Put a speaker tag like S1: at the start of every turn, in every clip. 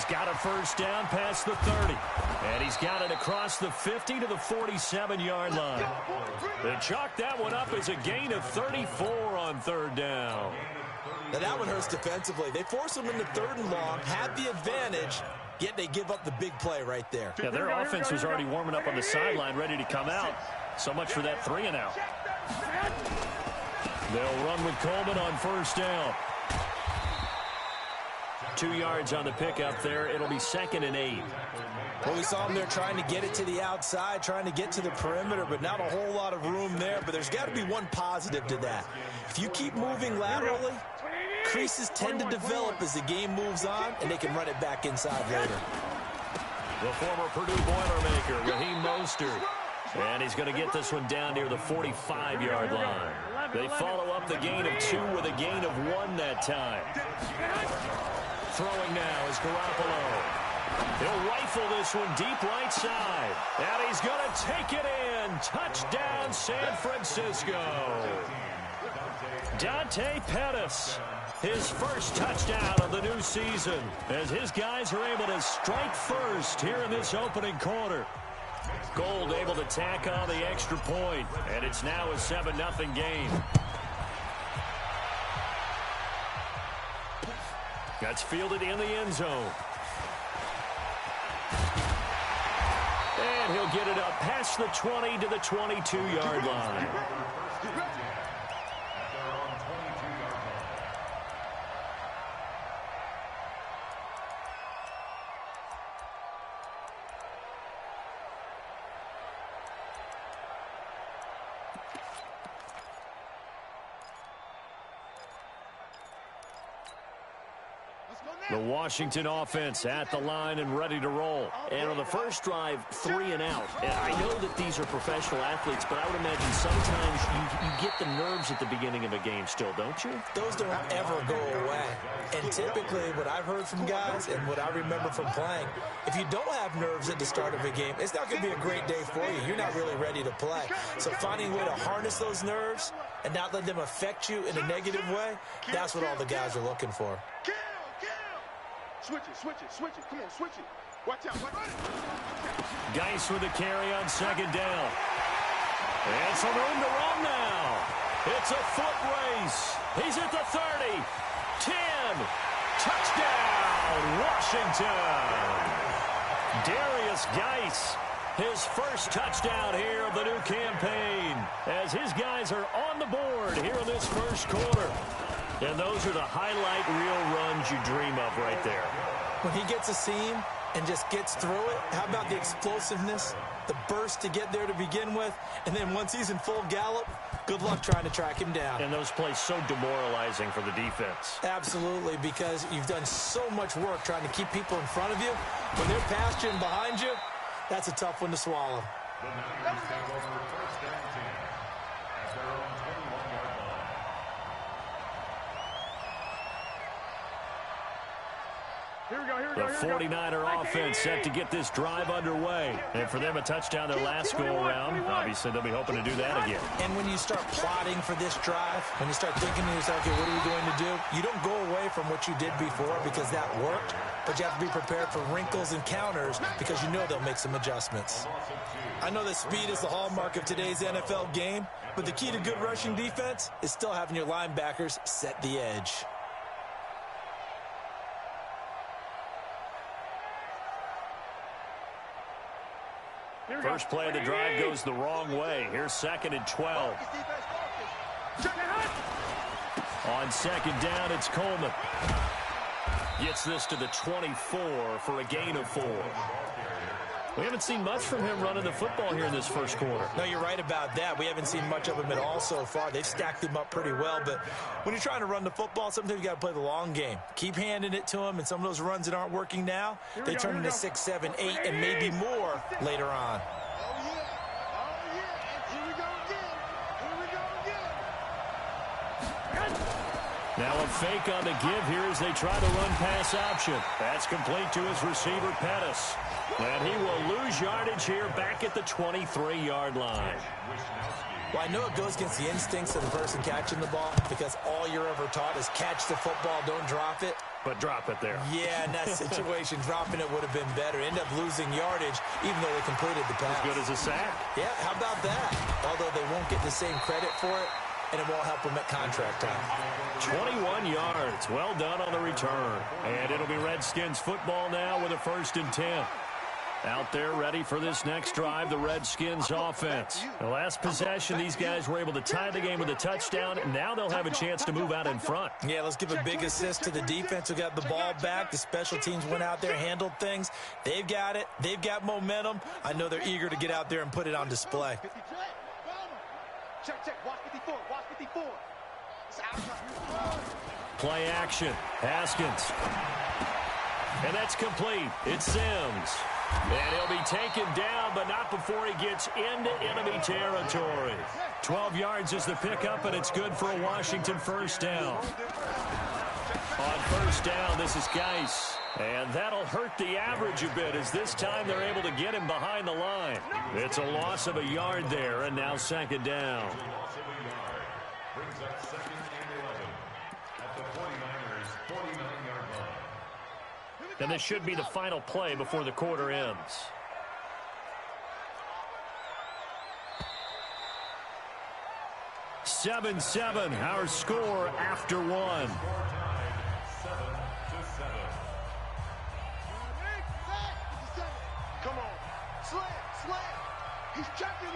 S1: got a first down past the 30. And he's got it across the 50 to the 47-yard line. They chalk that one up as a gain of 34 on third down.
S2: Now that one hurts defensively. They force them into third and long, have the advantage, yet they give up the big play right there.
S1: Yeah, their offense was already warming up on the sideline, ready to come out. So much for that 3 and out. They'll run with Coleman on first down. 2 yards on the pickup there. It'll be 2nd and 8.
S2: Well, we saw them there trying to get it to the outside, trying to get to the perimeter, but not a whole lot of room there. But there's got to be one positive to that. If you keep moving laterally, creases tend to develop as the game moves on, and they can run it back inside later.
S1: The former Purdue Boilermaker, Raheem Mostert. And he's going to get this one down near the 45-yard line. They follow up the gain of 2 with a gain of 1 that time. Throwing now is Garoppolo. He'll rifle this one deep right side. And he's going to take it in. Touchdown, San Francisco. Dante Pettis, his first touchdown of the new season, as his guys are able to strike first here in this opening quarter. Gold able to tack on the extra point, and it's now a 7-0 game. That's fielded in the end zone. And he'll get it up past the 20 to the 22-yard line. The Washington offense at the line and ready to roll. And on the first drive, 3 and out. And I know that these are professional athletes, but I would imagine sometimes you get the nerves at the beginning of a game still, don't you?
S2: Those don't ever go away. And typically what I've heard from guys and what I remember from playing, if you don't have nerves at the start of a game, it's not going to be a great day for you. You're not really ready to play. So finding a way to harness those nerves and not let them affect you in a negative way, that's what all the guys are looking for.
S3: Switch it. Come on, switch it. Watch out.
S1: Geis with the carry on second down. And some room to run now. It's a foot race. He's at the 30. 10. Touchdown, Washington. Darius Geis, his first touchdown here of the new campaign, as his guys are on the board here in this first quarter. And those are the highlight reel runs you dream of right there.
S2: When he gets a seam and just gets through it, how about the explosiveness, the burst to get there to begin with, and then once he's in full gallop, good luck trying to track him down.
S1: And those plays so demoralizing for the defense.
S2: Absolutely, because you've done so much work trying to keep people in front of you. When they're past you and behind you, that's a tough one to swallow.
S1: The 49er offense set to get this drive underway. And for them, a touchdown their last go-around. Obviously, they'll be hoping to do that again.
S2: And when you start plotting for this drive, when you start thinking to yourself, okay, what are we going to do? You don't go away from what you did before because that worked, but you have to be prepared for wrinkles and counters because you know they'll make some adjustments. I know that speed is the hallmark of today's NFL game, but the key to good rushing defense is still having your linebackers set the edge.
S1: First play of the drive goes the wrong way. Here's 2nd and 12. On second down, it's Coleman. Gets this to the 24 for a gain of 4. We haven't seen much from him running the football here in this first quarter.
S2: No, you're right about that. We haven't seen much of him at all so far. They've stacked him up pretty well, but when you're trying to run the football, sometimes you got to play the long game. Keep handing it to him, and some of those runs that aren't working now, they turn into 6, 7, 8, and maybe more later on.
S1: Now a fake on the give here as they try to run pass option. That's complete to his receiver, Pettis. And he will lose yardage here back at the 23-yard line.
S2: Well, I know it goes against the instincts of the person catching the ball because all you're ever taught is catch the football, don't drop it.
S1: But drop it there.
S2: Yeah, in that situation, dropping it would have been better. End up losing yardage even though they completed the pass.
S1: As good as a sack.
S2: Yeah, how about that? Although they won't get the same credit for it, and it won't help them at contract time.
S1: 21 yards. Well done on the return. And it'll be Redskins football now with a 1st and 10. Out there ready for this next drive, the Redskins offense. The last possession, these guys were able to tie the game with a touchdown, and now they'll have a chance to move out in front.
S2: Yeah, let's give a big assist to the defense who got the ball back. The special teams went out there, handled things. They've got it. They've got momentum. I know they're eager to get out there and put it on display.
S3: Check, watch 54, watch 54.
S1: Play action, Haskins. And that's complete. It's Sims. And he'll be taken down, but not before he gets into enemy territory. 12 yards is the pickup, and it's good for a Washington 1st down. On 1st down, this is Geis. And that'll hurt the average a bit as this time they're able to get him behind the line. It's a loss of a yard there, and now 2nd down.
S4: Brings up 2nd and 11 at the 49ers' 49-yard line.
S1: And this should be the final play before the quarter ends. Seven, our score after 1.
S4: 7-7.
S3: Come on. Slam. He's checking.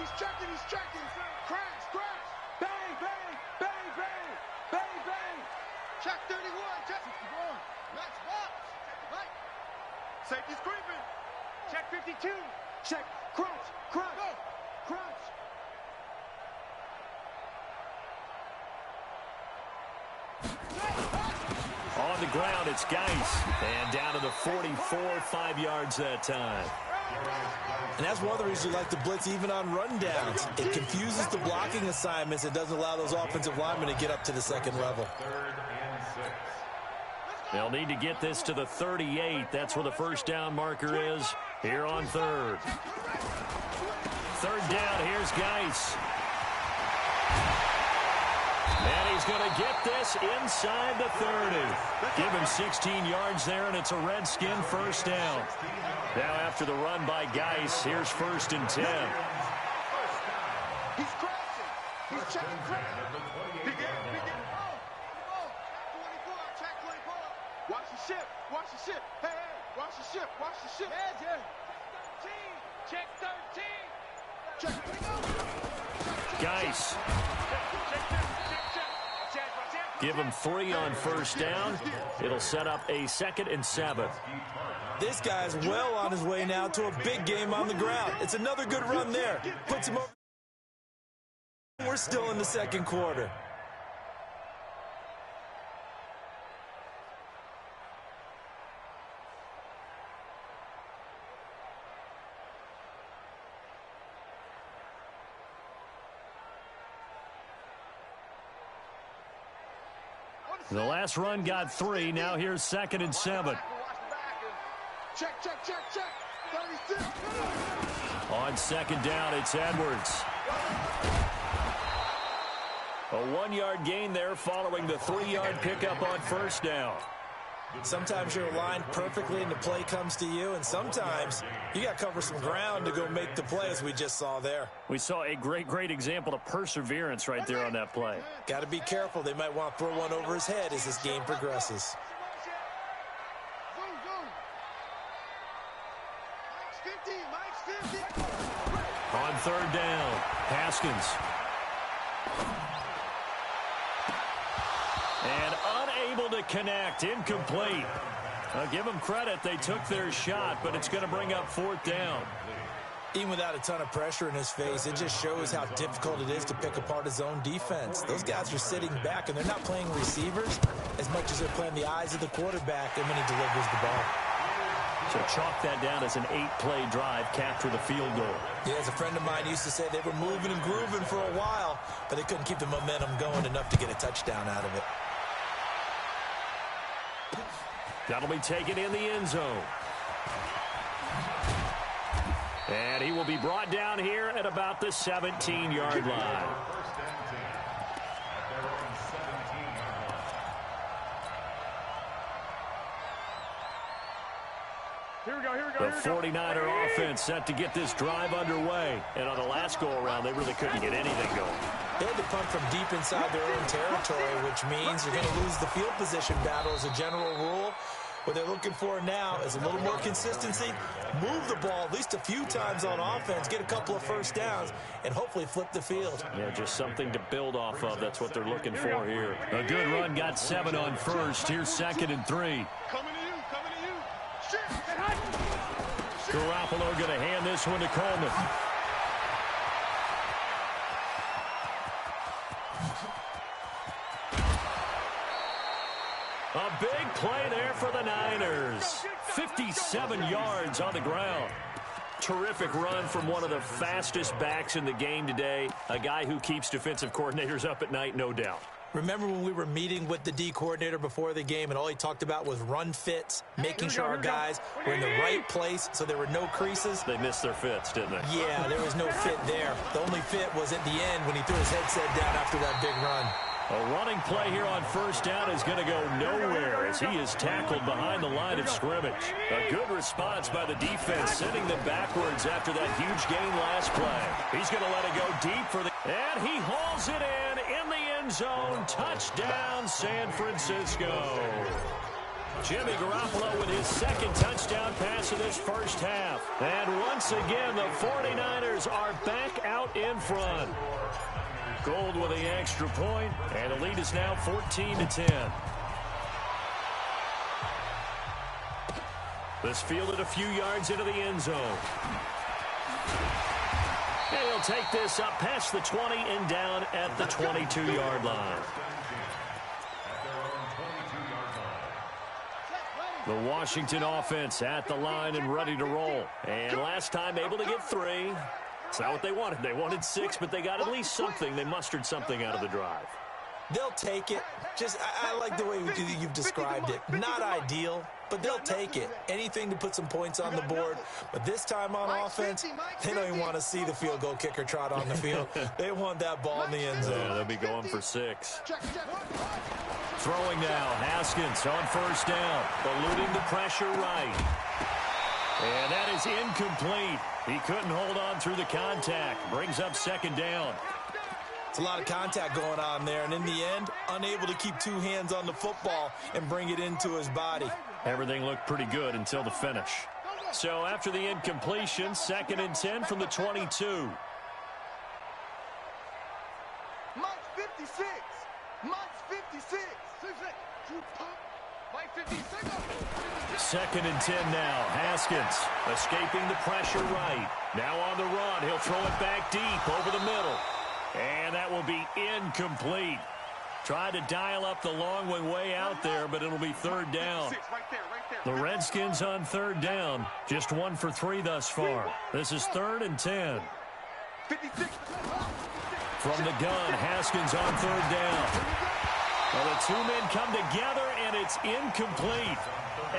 S3: Crash. Bang. Check 31. Check 61. Nice box. Right. Safety's creeping. Check 52. Check. Crunch. Go. Crunch.
S1: On the ground, it's Geis. And down to the 44, 5 yards that time.
S2: And that's one of the reasons you like to blitz even on rundowns. It confuses the blocking assignments. It doesn't allow those offensive linemen to get up to the 2nd level.
S4: 3rd and 6.
S1: They'll need to get this to the 38. That's where the 1st down marker is here on 3rd. 3rd down, here's Geis. And he's going to get this inside the 30. Give him 16 yards there, and it's a Redskin 1st down. Now after the run by Geis, here's 1st and 10.
S3: He's crashing. He's checking crash. Begin. Check 24. Watch the ship. Hey, watch the ship. Yeah. 13. Check 13.
S1: Geis. Give him 3 on 1st down. It'll set up a 2nd and 7.
S2: This guy's well on his way now to a big game on the ground. It's another good run there. Puts him over. We're still in the 2nd quarter.
S1: The last run got 3. Now here's 2nd and 7.
S3: Check. 36.
S1: On 2nd down, it's Edwards. A 1-yard gain there following the 3-yard pickup on 1st down.
S2: Sometimes you're aligned perfectly and the play comes to you, and sometimes you got to cover some ground to go make the play, as we just saw there.
S1: We saw a great example of perseverance right there on that play.
S2: Got to be careful. They might want to throw one over his head as this game progresses.
S1: On 3rd down, Haskins. And unable to connect, incomplete. I'll give them credit, they took their shot, but it's going to bring up 4th down.
S2: Even without a ton of pressure in his face, it just shows how difficult it is to pick apart his own defense. Those guys are sitting back, and they're not playing receivers as much as they're playing the eyes of the quarterback, and when he delivers the ball.
S1: So chalk that down as an 8-play drive, capture the field goal.
S2: Yeah, as a friend of mine used to say, they were moving and grooving for a while, but they couldn't keep the momentum going enough to get a touchdown out of it.
S1: That'll be taken in the end zone. And he will be brought down here at about the 17-yard line. The 49er offense set to get this drive underway. And on the last go-around, they really couldn't get anything going.
S2: They had to punt from deep inside their own territory, which means you're going to lose the field position battle as a general rule. What they're looking for now is a little more consistency, move the ball at least a few times on offense, get a couple of first downs, and hopefully flip the field.
S1: Yeah, just something to build off of. That's what they're looking for here. A good run, got 7 on first. Here's 2nd and 3.
S3: Coming to you, coming to you.
S1: Garoppolo going to hand this one to Coleman. A big play there for the Niners. 57 yards on the ground. Terrific run from one of the fastest backs in the game today. A guy who keeps defensive coordinators up at night, no doubt.
S2: Remember when we were meeting with the D coordinator before the game and all he talked about was run fits, making sure our guys were in the right place so there were no creases?
S1: They missed their fits, didn't they?
S2: Yeah, there was no fit there. The only fit was at the end when he threw his headset down after that big run.
S1: A running play here on first down is going to go nowhere as he is tackled behind the line of scrimmage. A good response by the defense, sending them backwards after that huge gain last play. He's going to let it go deep for the... And he hauls it in the end zone. Touchdown, San Francisco. Jimmy Garoppolo with his 2nd touchdown pass of this first half. And once again, the 49ers are back out in front. Gold with the extra point, and the lead is now 14-10. This fielded a few yards into the end zone. And he'll take this up past the 20 and down at the 22-yard line. The Washington offense at the line and ready to roll. And last time able to get 3. It's not what they wanted. They wanted 6, but they got at least something. They mustered something out of the drive.
S2: They'll take it. I like the way you've described it. Not ideal, but they'll take it. Anything to put some points on the board. But this time on offense, they don't even want to see the field goal kicker trot on the field. They want that ball in the end zone.
S1: Yeah, they'll be going for 6. Throwing now, Haskins on first down, eluding the pressure right. And that is incomplete. He couldn't hold on through the contact. Brings up 2nd down.
S2: It's a lot of contact going on there, and in the end, unable to keep 2 hands on the football and bring it into his body.
S1: Everything looked pretty good until the finish. So after the incompletion, 2nd and 10 from the 22.
S3: Mike 56. Mike 56. Mike 56.
S1: 2nd and 10 now. Haskins escaping the pressure right. Now on the run. He'll throw it back deep over the middle. And that will be incomplete. Tried to dial up the long one way out there, but it'll be 3rd down. The Redskins on 3rd down. Just 1 for 3 thus far. This is 3rd and 10. From the gun, Haskins on 3rd down. Well, the 2 men come together, and it's incomplete.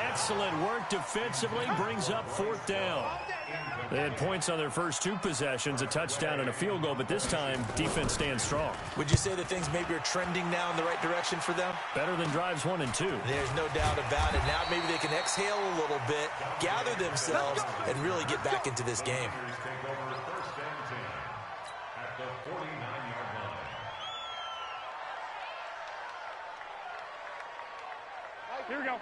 S1: Excellent work defensively, brings up 4th down. They had points on their first 2 possessions, a touchdown and a field goal, but this time, defense stands strong.
S2: Would you say that things maybe are trending now in the right direction for them?
S1: Better than drives 1 and 2.
S2: There's no doubt about it. Now maybe they can exhale a little bit, gather themselves, and really get back into this game.
S3: Here we go.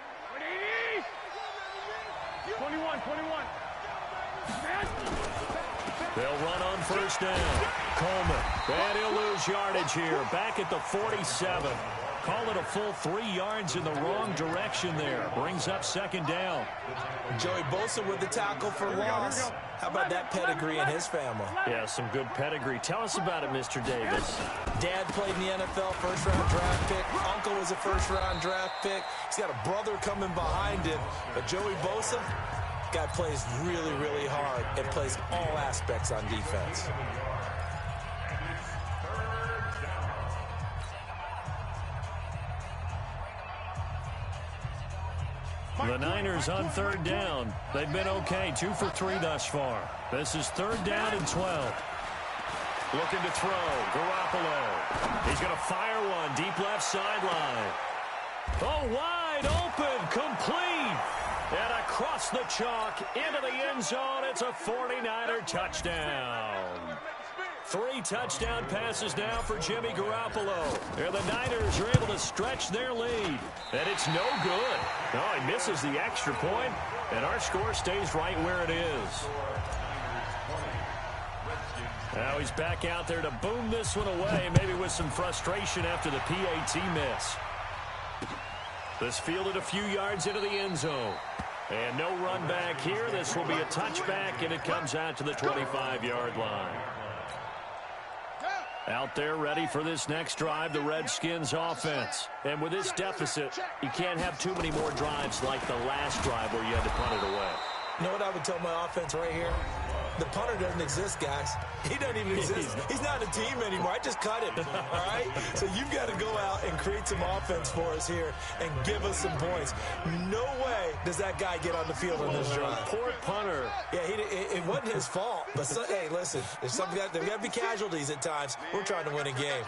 S3: 21.
S1: They'll run on first down. Coleman. And he'll lose yardage here. Back at the 47. Call it a full 3 yards in the wrong direction there. Brings up 2nd down.
S2: Joey Bosa with the tackle for loss. How about that pedigree in his family?
S1: Yeah, some good pedigree. Tell us about it, Mr. Davis.
S2: Dad played in the NFL, first-round draft pick. Uncle was a first-round draft pick. He's got a brother coming behind him. But Joey Bosa, guy plays really, really hard and plays all aspects on defense.
S1: The Niners on third down. They've been okay, 2 for 3 thus far. This is third down and 12. Looking to throw. Garoppolo. He's going to fire one. Deep left sideline. Oh, wide open. Complete. And across the chalk into the end zone. It's a 49er touchdown. 3 touchdown passes now for Jimmy Garoppolo. And the Niners are able to stretch their lead. And it's no good. Oh, he misses the extra point, and our score stays right where it is. Now he's back out there to boom this one away, maybe with some frustration after the PAT miss. This fielded a few yards into the end zone. And no run back here. This will be a touchback, and it comes out to the 25-yard line. Out there ready for this next drive, the Redskins offense. And with this deficit, you can't have too many more drives like the last drive where you had to punt it away.
S2: You know what I would tell my offense right here? The punter doesn't exist, guys. He doesn't even exist. He's not a team anymore. I just cut him, all right? So you've got to go out and create some offense for us here and give us some points. No way does that guy get on the field on this drive.
S1: Poor punter.
S2: Yeah, it wasn't his fault. But, hey, listen, there's got to be casualties at times. We're trying to win a game.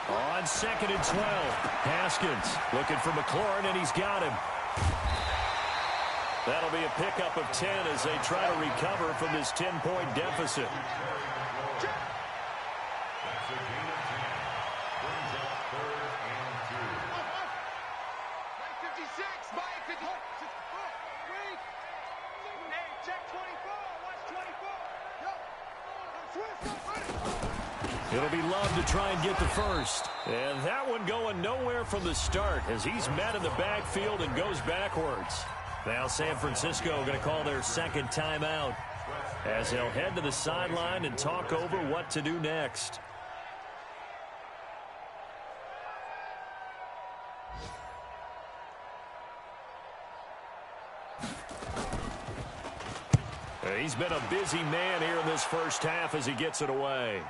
S1: On 2nd and 12, Haskins looking for McLaurin, and he's got him. That'll be a pickup of 10 as they try to recover from this 10-point deficit.
S4: That's a gain of 10. Brings up third and 2.
S3: 56, by 50. Wait. Hey, check 24. Watch 24. Yo.
S1: It'll be Love to try and get the first. And that one going nowhere from the start as he's met in the backfield and goes backwards. Now San Francisco going to call their second timeout as they'll head to the sideline and talk over what to do next. He's been a busy man here in this first half as he gets it away.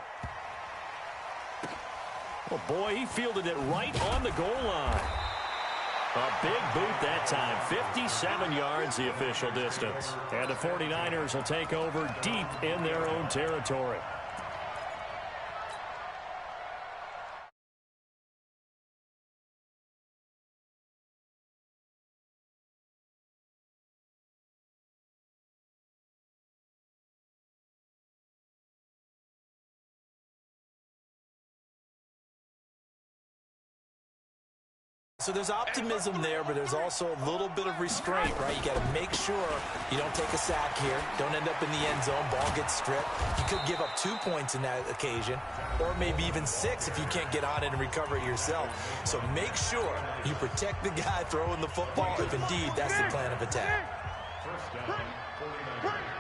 S1: Oh, boy, he fielded it right on the goal line. A big boot that time. 57 yards, the official distance. And the 49ers will take over deep in their own territory.
S2: So there's optimism there, but there's also a little bit of restraint, right? You got to make sure you don't take a sack here. Don't end up in the end zone. Ball gets stripped. You could give up 2 points in that occasion, or maybe even 6 if you can't get on it and recover it yourself. So make sure you protect the guy throwing the football if indeed that's the plan of attack.
S4: First down, 49ers.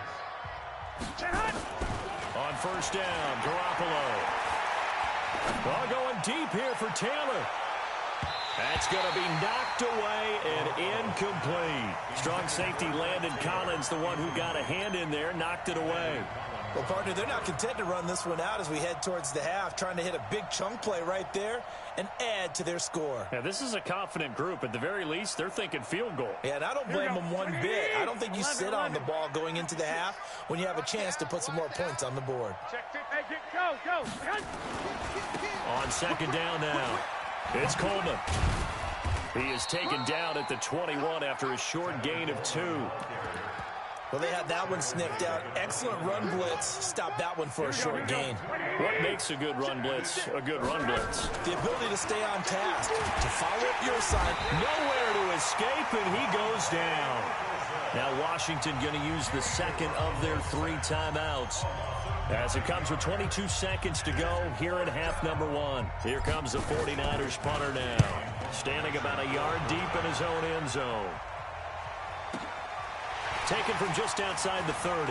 S1: On first down, Garoppolo. Ball going deep here for Taylor. That's going to be knocked away and incomplete. Strong safety Landon Collins, the one who got a hand in there, knocked it away.
S2: Well, partner, they're not content to run this one out as we head towards the half, trying to hit a big chunk play right there and add to their score.
S1: Yeah, this is a confident group. At the very least, they're thinking field goal.
S2: Yeah, and I don't blame them one bit. I don't think you sit on the ball going into the half when you have a chance to put some more points on the board.
S3: Go.
S1: On second down now, it's Coleman. He is taken down at the 21 after a short gain of 2.
S2: Well, they had that one sniffed out. Excellent run blitz. Stop that one for a short gain.
S1: What makes a good run blitz a good run blitz?
S2: The ability to stay on task, to follow up your assignment.
S1: Nowhere to escape, and he goes down. Now Washington going to use the second of their 3 timeouts as it comes with 22 seconds to go here in half number 1. Here comes the 49ers punter now, standing about a yard deep in his own end zone. Taken from just outside the 30.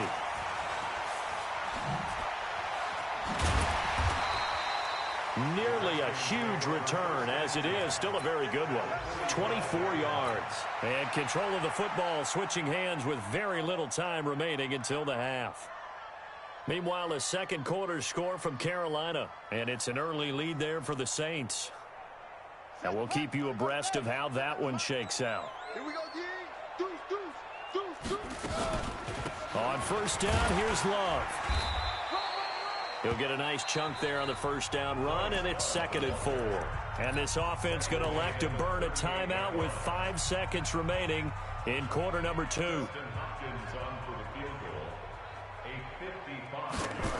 S1: Nearly a huge return, as it is still a very good one. 24 yards. And control of the football switching hands with very little time remaining until the half. Meanwhile, a second quarter score from Carolina, and it's an early lead there for the Saints. And we'll keep you abreast of how that one shakes out.
S3: Here we go, D. Deuce.
S1: On first down, here's Love. He'll get a nice chunk there on the first down run, and it's 2nd and 4. And this offense going to elect to burn a timeout with 5 seconds remaining in quarter number 2.
S4: Hopkins on for the field goal. A 55-yard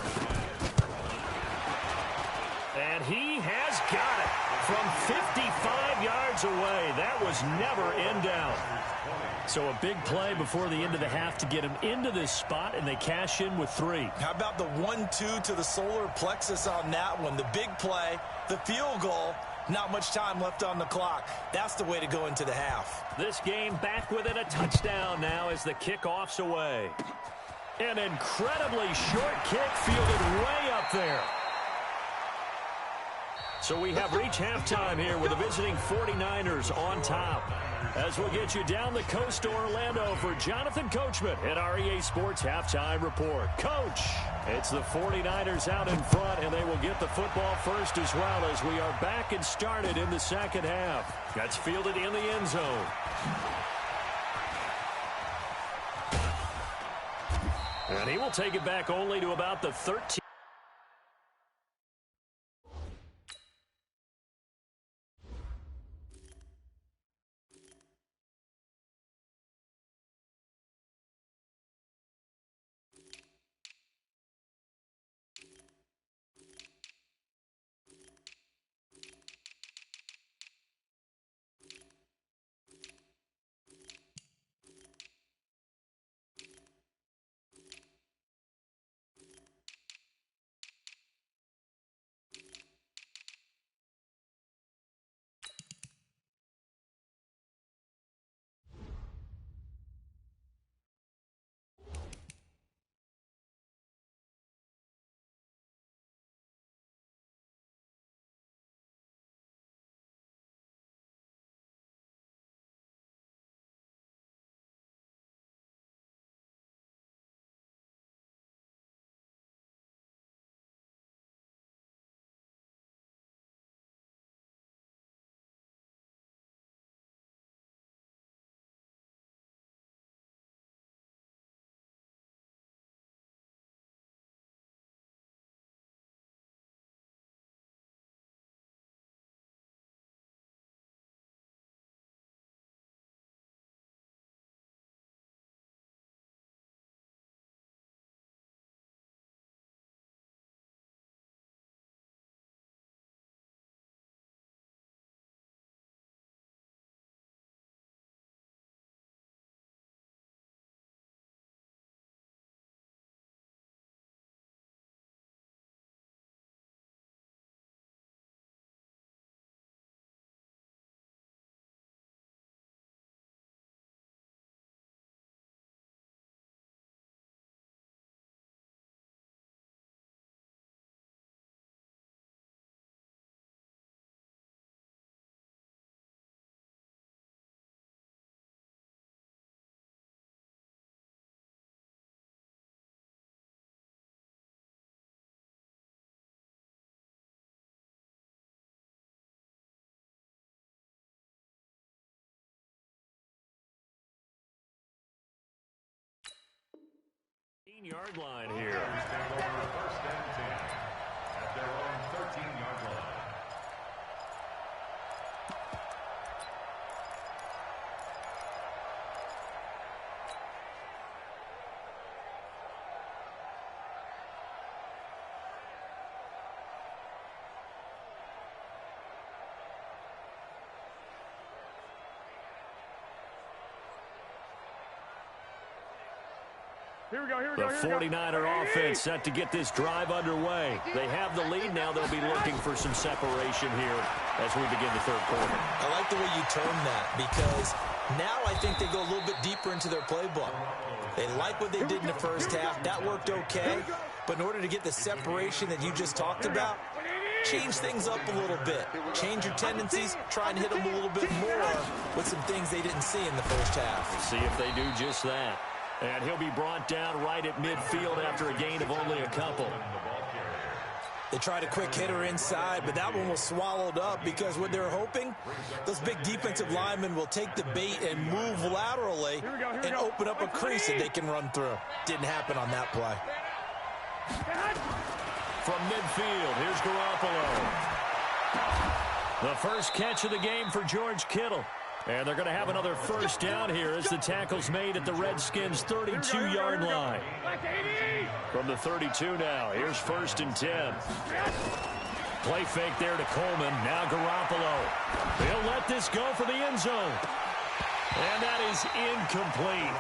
S1: And he has got it from 55 yards away. That was never in doubt. So a big play before the end of the half to get him into this spot, and they cash in with 3.
S2: How about the 1-2 to the solar plexus on that one? The big play, the field goal, not much time left on the clock. That's the way to go into the half.
S1: This game back within a touchdown now as the kickoff's away. An incredibly short kick fielded way up there. So we have reached halftime here with the visiting 49ers on top. As we'll get you down the coast to Orlando for Jonathan Coachman at our EA Sports Halftime Report. Coach, it's the 49ers out in front, and they will get the football first as well as we are back and started in the second half. That's fielded in the end zone. And he will take it back only to about the 13. Yard line here.
S4: First and 10 at their own 13-yard line.
S1: The 49er offense set to get this drive underway. They have the lead now. They'll be looking for some separation here as we begin the third quarter.
S2: I like the way you term that because now I think they go a little bit deeper into their playbook. They like what they did in the first half. That worked okay. But in order to get the separation that you just talked about, change things up a little bit. Change your tendencies. Try and hit them a little bit more with some things they didn't see in the first half.
S1: See if they do just that. And he'll be brought down right at midfield after a gain of only a couple.
S2: They tried a quick hitter inside, but that one was swallowed up because what they're hoping, those big defensive linemen will take the bait and move laterally and open up a crease that they can run through. Didn't happen on that play.
S1: From midfield, here's Garoppolo. The first catch of the game for George Kittle. And they're going to have another first down here as the tackle's made at the Redskins' 32-yard line. From the 32 now, here's 1st and 10. Play fake there to Coleman. Now Garoppolo. He'll let this go for the end zone. And that is incomplete.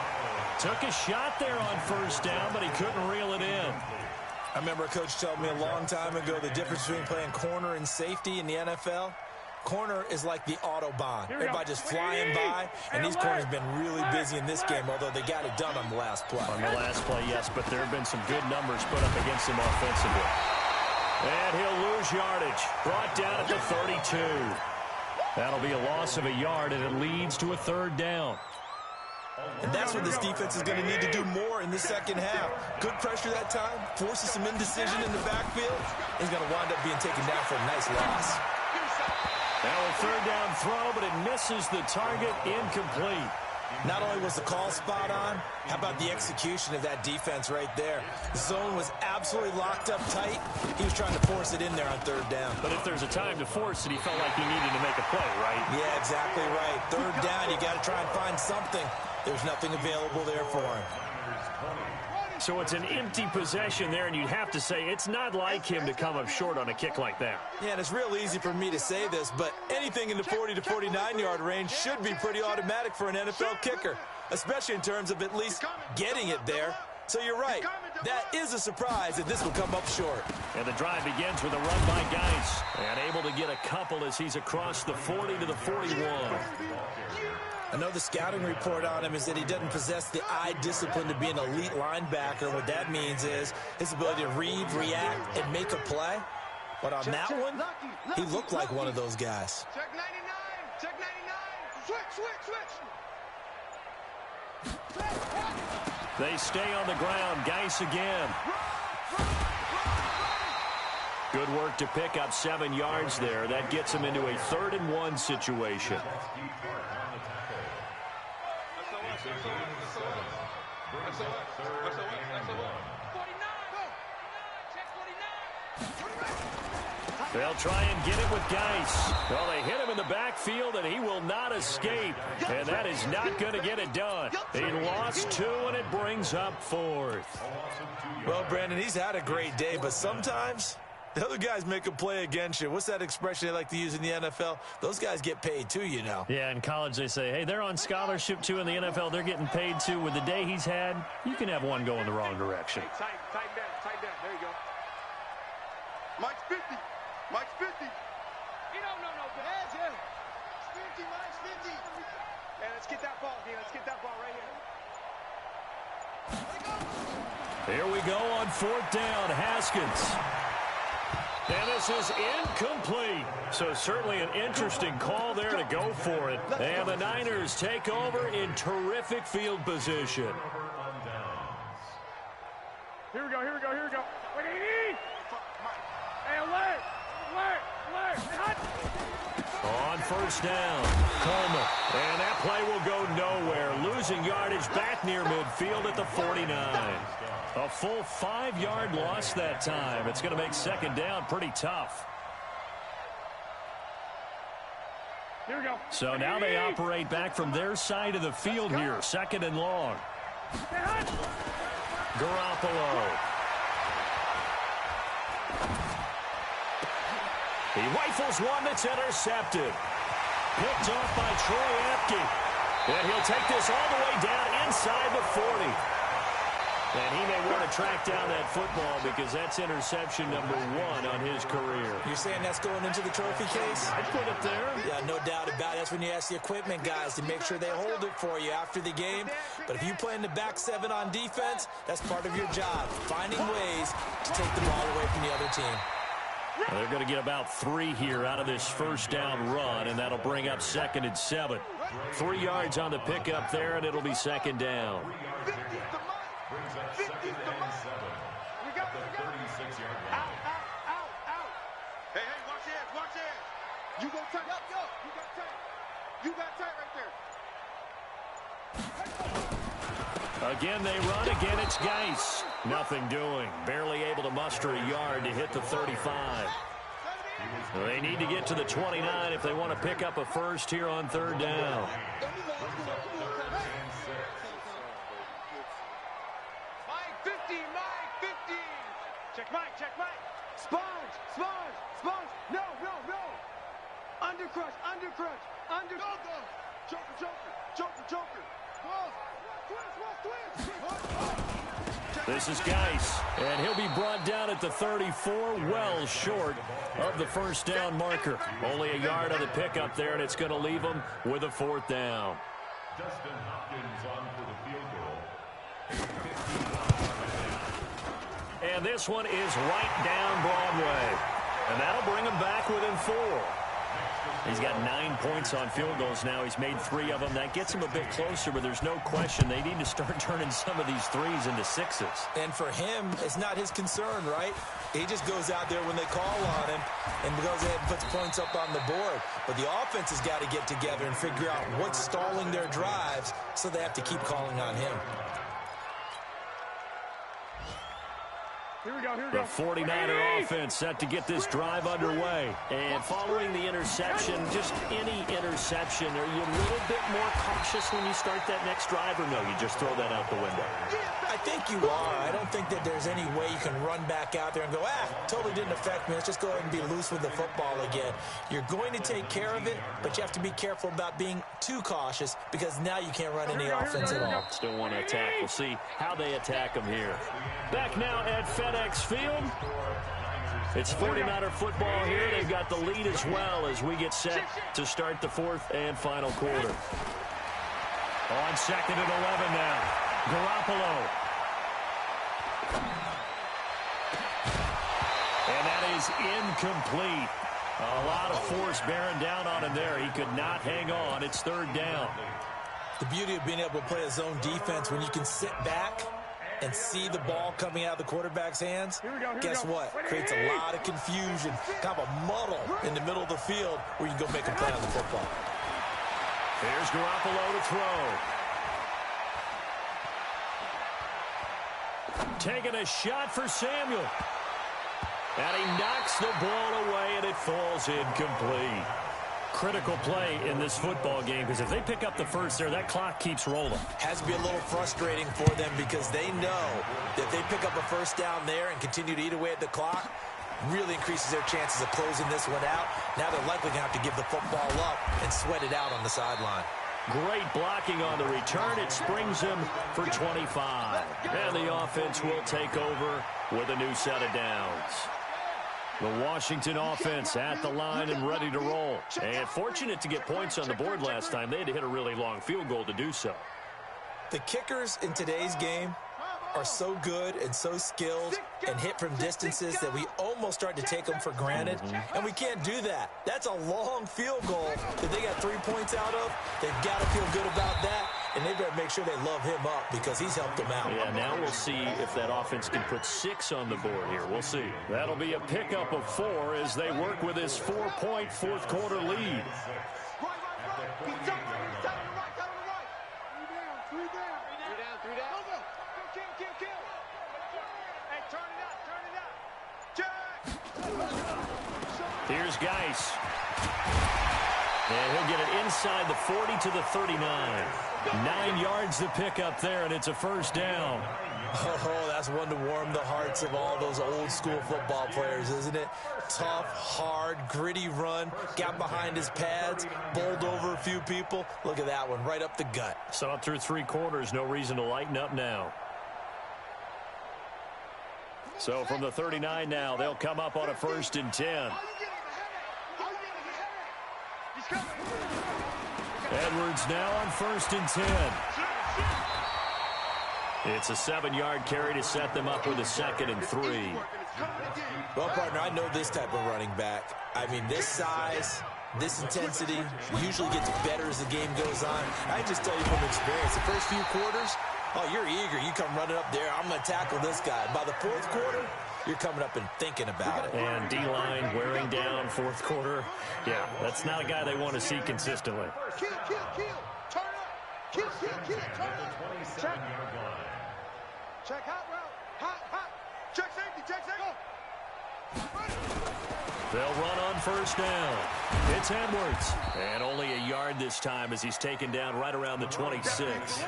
S1: Took a shot there on first down, but he couldn't reel it in.
S2: I remember a coach told me a long time ago the difference between playing corner and safety in the NFL. Corner is like the Autobahn. Everybody just flying by, and these corners have been really busy in this game, although they got it done on the last play.
S1: On the last play, yes, but there have been some good numbers put up against him offensively. And he'll lose yardage. Brought down at the 32. That'll be a loss of a yard, and it leads to a 3rd down.
S2: And that's what this defense is going to need to do more in the second half. Good pressure that time, forces some indecision in the backfield. He's going to wind up being taken down for a nice loss.
S1: Now a 3rd down throw, but it misses the target, incomplete.
S2: Not only was the call spot on, how about the execution of that defense right there? The zone was absolutely locked up tight. He was trying to force it in there on 3rd down.
S1: But if there's a time to force it, he felt like he needed to make a play, right?
S2: Yeah, exactly right. 3rd down, you got to try and find something. There's nothing available there for him.
S1: So it's an empty possession there, and you'd have to say it's not like him to come up short on a kick like that.
S2: Yeah, and it's real easy for me to say this, but anything in the 40 to 49-yard range should be pretty automatic for an NFL kicker, especially in terms of at least getting it there. So you're right. That is a surprise that this will come up short.
S1: And the drive begins with a run by Geis, and able to get a couple as he's across the 40 to the 41.
S2: I know the scouting report on him is that he doesn't possess the eye discipline to be an elite linebacker. What that means is his ability to read, react, and make a play. But on that one, he looked like one of those guys.
S3: Check 99. Check 99. Switch.
S1: They stay on the ground. Geis again. Good work to pick up 7 yards there. That gets him into a 3rd and 1 situation. They'll try and get it with Geis. Well, they hit him in the backfield, and he will not escape. And that is not going to get it done. He lost 2, and it brings up 4th.
S2: Well, Brandon, he's had a great day, but sometimes the other guys make a play against you. What's that expression they like to use in the NFL? Those guys get paid too, you know.
S1: Yeah, in college they say, hey, they're on scholarship too. In the NFL, they're getting paid too. With the day he's had, you can have one go in the wrong direction.
S3: Tight down. There you go. Mike's 50. Mike's 50. No. Heads, yeah. It's 50, Mike's 50. Yeah, let's get that ball, D. Let's get that ball right here.
S1: Here we go on 4th down. Haskins. And this is incomplete. So certainly an interesting call there to go for it. And the Niners take over in terrific field position.
S3: Here we go. Wait, hey, alert.
S1: On 1st down, Coleman. And that play will go nowhere. Losing yardage back near midfield at the 49. A full 5-yard loss that time. It's going to make 2nd down pretty tough.
S3: Here we go.
S1: So now they operate back from their side of the field here. 2nd and long. Garoppolo. He rifles one that's intercepted. Picked off by Troy Apke. And he'll take this all the way down inside the 40. And he may want to track down that football because that's interception number 1 on his career.
S2: You're saying that's going into the trophy case?
S1: I'd put it there.
S2: Yeah, no doubt about it. That's when you ask the equipment guys to make sure they hold it for you after the game. But if you play in the back 7 on defense, that's part of your job, finding ways to take the ball away from the other team.
S1: They're going to get about 3 here out of this first down run, and that'll bring up 2nd and 7. 3 yards on the pickup there, and it'll be 2nd down.
S4: Brings up 2nd and 7. At the 36-yard line.
S3: Out. Hey, watch the edge. You go tight. Yo. You got tight right there.
S1: Again, they run. Again, it's Geis. Nothing doing. Barely able to muster a yard to hit the 35. They need to get to the 29 if they want to pick up a first here on 3rd down.
S3: Mike 50. Check Mike. Sponge. No. Undercrush. Joker.
S1: This is Geis, and he'll be brought down at the 34, well short of the first down marker. Only a yard on the pickup there, and it's going to leave them with a 4th down.
S4: Dustin Hopkins on for the field goal.
S1: And this one is right down Broadway, and that'll bring him back within 4. He's got 9 points on field goals now. He's made 3 of them. That gets him a bit closer, but there's no question they need to start turning some of these 3s into 6s.
S2: And for him, it's not his concern, right? He just goes out there when they call on him and goes ahead and puts points up on the board. But the offense has got to get together and figure out what's stalling their drives, so they have to keep calling on him.
S3: Here we go.
S1: The 49er offense set to get this drive underway. And following the interception, just any interception, are you a little bit more cautious when you start that next drive, or no, you just throw that out the window?
S2: I think you are. I don't think that there's any way you can run back out there and go, totally didn't affect me. Let's just go ahead and be loose with the football again. You're going to take care of it, but you have to be careful about being too cautious because now you can't run any offense at all.
S1: Still want to attack. We'll see how they attack them here. Back now at FedEx Field. It's 49er football here. They've got the lead as well as we get set to start the 4th and final quarter. On 2nd and 11 now. Garoppolo. And that is incomplete. A lot of force bearing down on him there. He could not hang on. It's 3rd down.
S2: The beauty of being able to play a zone defense when you can sit back and see the ball coming out of the quarterback's hands, guess what? Creates a lot of confusion, kind of a muddle in the middle of the field where you can go make a play on the football.
S1: Here's Garoppolo to throw. Taking a shot for Samuel. And he knocks the ball away, and it falls incomplete. Critical play in this football game, because if they pick up the first there, that clock keeps rolling.
S2: Has to be a little frustrating for them because they know that if they pick up a first down there and continue to eat away at the clock, really increases their chances of closing this one out. Now they're likely going to have to give the football up and sweat it out on the sideline.
S1: Great blocking on the return. It springs him for 25. And the offense will take over with a new set of downs. The Washington offense at the line and ready to roll. And fortunate to get points on the board last time. They had to hit a really long field goal to do so.
S2: The kickers in today's game are so good and so skilled and hit from distances that we almost start to take them for granted. And we can't do that. That's a long field goal that they got 3 points out of. They've got to feel good about that. And they better make sure they love him up because he's helped them out.
S1: Yeah, now we'll see if that offense can put 6 on the board here. We'll see. That'll be a pickup of 4 as they work with this 4-point fourth quarter lead. Here's Geis. And he'll get it inside the 40 to the 39. 9 yards to pick up there, and it's a first down.
S2: Oh, that's one to warm the hearts of all those old school football players, isn't it? Tough, hard, gritty run, got behind his pads, bowled over a few people. Look at that one, right up the gut.
S1: So up through 3 quarters, no reason to lighten up now. So from the 39 now, they'll come up on a 1st and 10. Edwards now on 1st and 10. It's a 7-yard carry to set them up with a 2nd and 3.
S2: Well, partner, I know this type of running back. I mean, this size, this intensity usually gets better as the game goes on. I just tell you from experience, the first few quarters, oh, you're eager. You come running up there, I'm going to tackle this guy. By the 4th quarter, you're coming up and thinking about it.
S1: And D-line wearing down 4th quarter. Yeah, that's not a guy they want to see consistently.
S3: Kill, turn up. Kill, turn up. Check hot route. Hot. Check safety.
S1: They'll run on 1st down. It's Edwards. And only a yard this time as he's taken down right around the 26.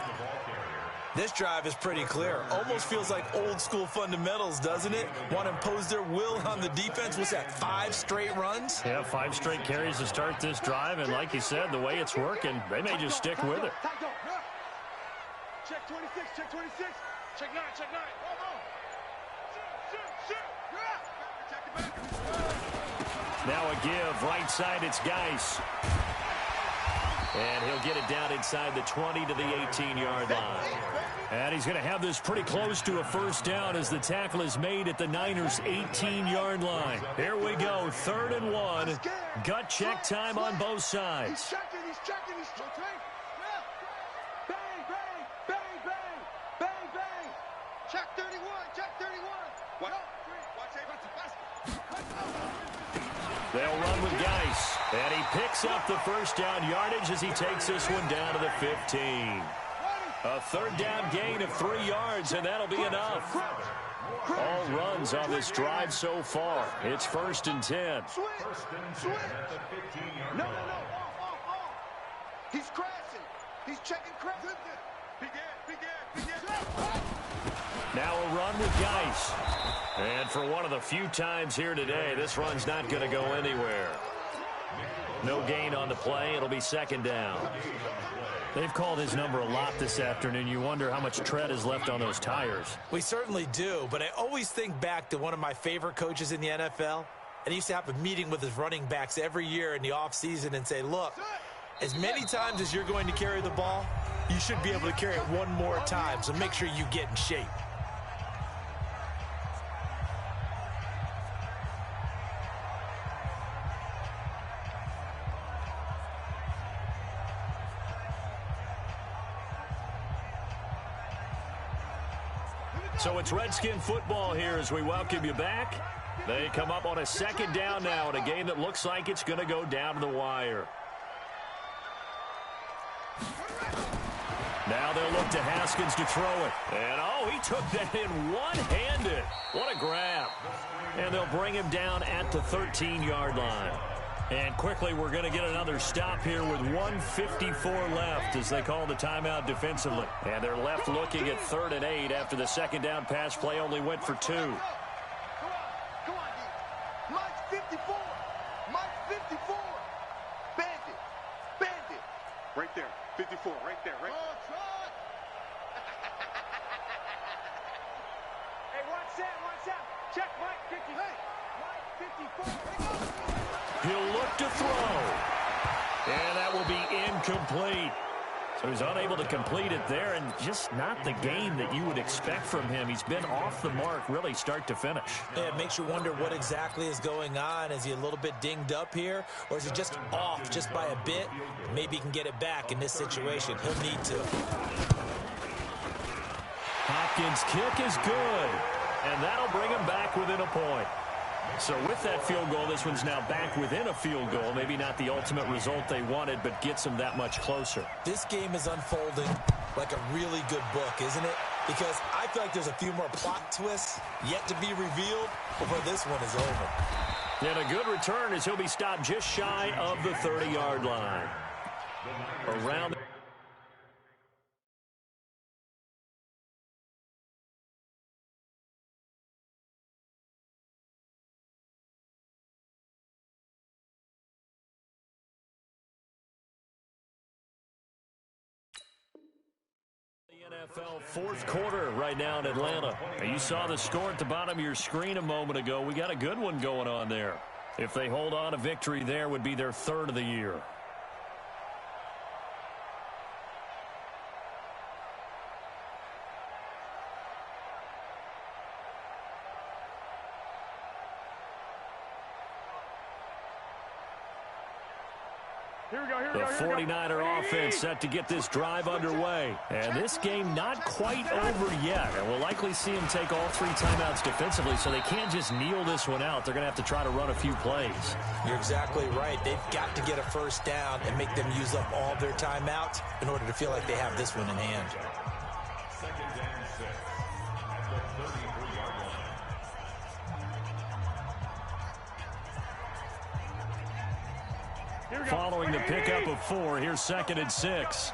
S2: This drive is pretty clear. Almost feels like old school fundamentals, doesn't it? Want to impose their will on the defense. What's that, 5 straight runs?
S1: Yeah, 5 straight carries to start this drive. And like you said, the way it's working, they may just stick with it.
S3: Check 26. Check 9.
S1: Now a give. Right side, it's Geis. And he'll get it down inside the 20 to the 18-yard line. And he's going to have this pretty close to a 1st down as the tackle is made at the Niners' 18-yard line. Here we go, 3rd and 1. Gut check time on both sides.
S3: He's checking. Bang. Check 31.
S1: They'll run with Geis. And he picks up the 1st down yardage as he takes this one down to the 15. A 3rd down gain of 3 yards, and that'll be enough. All runs on this drive so far. It's 1st and 10.
S3: Switch. No. He's crashing. He's checking crash. Begin.
S1: Now a run with Geis. And for one of the few times here today, this run's not going to go anywhere. No gain on the play. It'll be 2nd down. They've called his number a lot this afternoon. You wonder how much tread is left on those tires.
S2: We certainly do, but I always think back to one of my favorite coaches in the NFL. And he used to have a meeting with his running backs every year in the offseason and say, look, as many times as you're going to carry the ball, you should be able to carry it one more time, so make sure you get in shape.
S1: So it's Redskin football here as we welcome you back. They come up on a 2nd down now in a game that looks like it's going to go down to the wire. Now they'll look to Haskins to throw it. And, oh, he took that in one-handed. What a grab. And they'll bring him down at the 13-yard line. And quickly, we're going to get another stop here with 1:54 left as they call the timeout defensively. And they're left looking at 3rd and 8 after the 2nd down pass play only went for 2.
S3: Come on, D. Mike's 54. Bandit. Right there. 54. Right there. Hey, watch out. Check Mike 50. Hey, Mike 54.
S1: He'll look to throw. And that will be incomplete. So he's unable to complete it there, and just not the game that you would expect from him. He's been off the mark really start to finish.
S2: Yeah, it makes you wonder what exactly is going on. Is he a little bit dinged up here, or is he just off just by a bit? Maybe he can get it back in this situation. He'll need to.
S1: Hopkins' kick is good, and that'll bring him back within a point. So with that field goal, this one's now back within a field goal. Maybe not the ultimate result they wanted, but gets them that much closer.
S2: This game is unfolding like a really good book, isn't it? Because I feel like there's a few more plot twists yet to be revealed before this one is over.
S1: And a good return as he'll be stopped just shy of the 30-yard line. Around NFL 4th quarter right now in Atlanta. You saw the score at the bottom of your screen a moment ago. We got a good one going on there. If they hold on, a victory there would be their 3rd of the year. The 49er offense set to get this drive underway. And this game not quite over yet. And we'll likely see them take all 3 timeouts defensively, so they can't just kneel this one out. They're going to have to try to run a few plays.
S2: You're exactly right. They've got to get a first down and make them use up all their timeouts in order to feel like they have this one in hand.
S4: Second down 6 at the 33-yard line.
S1: Following the pickup of 4, here's 2nd and 6.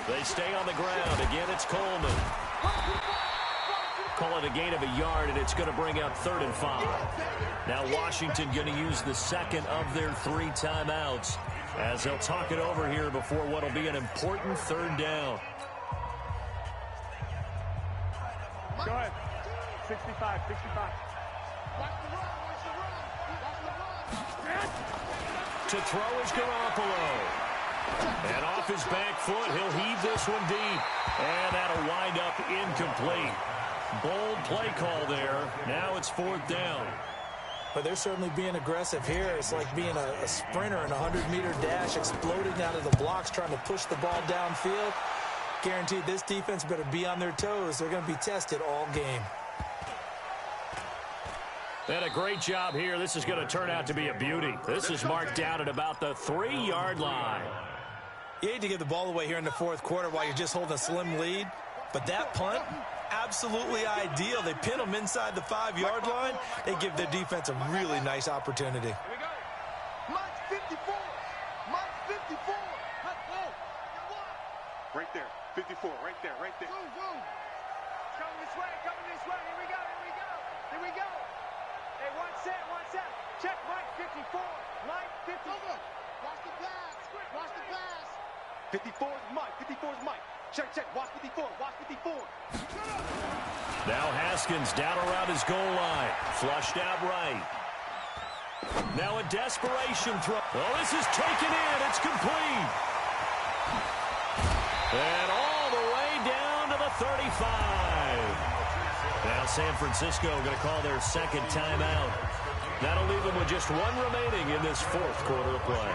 S1: They stay on the ground. Again, it's Coleman. Call it a gain of a yard, and it's going to bring up 3rd and 5. Now Washington going to use the second of their 3 timeouts as they'll talk it over here before what will be an important 3rd down.
S3: Go ahead. 65.
S1: To throw is Garoppolo. And off his back foot, he'll heave this one deep. And that'll wind up incomplete. Bold play call there. Now it's 4th down.
S2: But they're certainly being aggressive here. It's like being a sprinter in a 100-meter dash, exploding out of the blocks, trying to push the ball downfield. Guaranteed this defense better be on their toes. They're going to be tested all game.
S1: And a great job here. This is going to turn out to be a beauty. This is marked down at about the 3-yard line.
S2: You hate to give the ball away here in the 4th quarter while you're just holding a slim lead. But that punt, absolutely ideal. They pin them inside the 5-yard line. They give their defense a really nice opportunity.
S3: Here we go. Mike 54. Mike 54. Let's go. Right there. 54. Right there. Boom. Coming this way. Here we go. Hey, one set. Check Mike 54. Mike 54. Watch the pass. 54 is Mike. Check. Watch 54.
S1: Now Haskins down around his goal line. Flushed out right. Now a desperation throw. Oh, this is taken in. It's complete. And all the way down to the 35. Now San Francisco going to call their 2nd timeout. That'll leave them with just 1 remaining in this 4th quarter of play.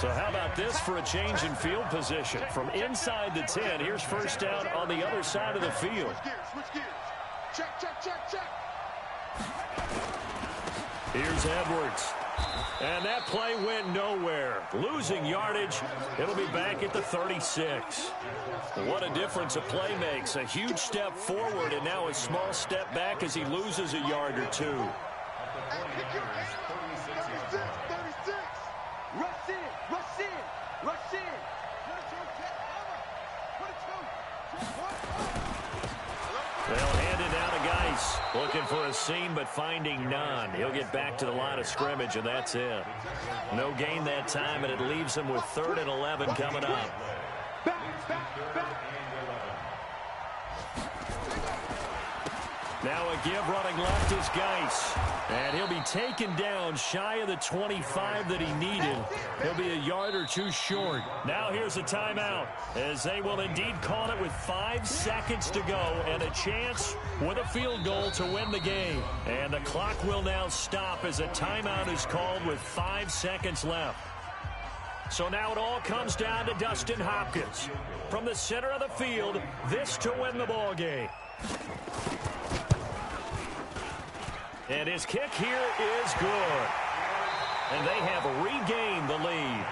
S1: So how about this for a change in field position? From inside the 10, here's 1st down on the other side of the field.
S3: Switch gears. Check.
S1: Here's Edwards. And that play went nowhere. Losing yardage. It'll be back at the 36. What a difference a play makes. A huge step forward and now a small step back as he loses a yard or 2.
S3: 36. Rush in.
S1: They'll hand it down to Geis. Looking for a seam, but finding none. He'll get back to the line of scrimmage, and that's it. No gain that time, and it leaves him with 3rd and 11 coming up. Now a give running left is Geis. And he'll be taken down shy of the 25 that he needed. He'll be a yard or 2 short. Now here's a timeout, as they will indeed call it with 5 seconds to go and a chance with a field goal to win the game. And the clock will now stop as a timeout is called with 5 seconds left. So now it all comes down to Dustin Hopkins. From the center of the field, this to win the ball game. And his kick here is good. And they have regained the lead.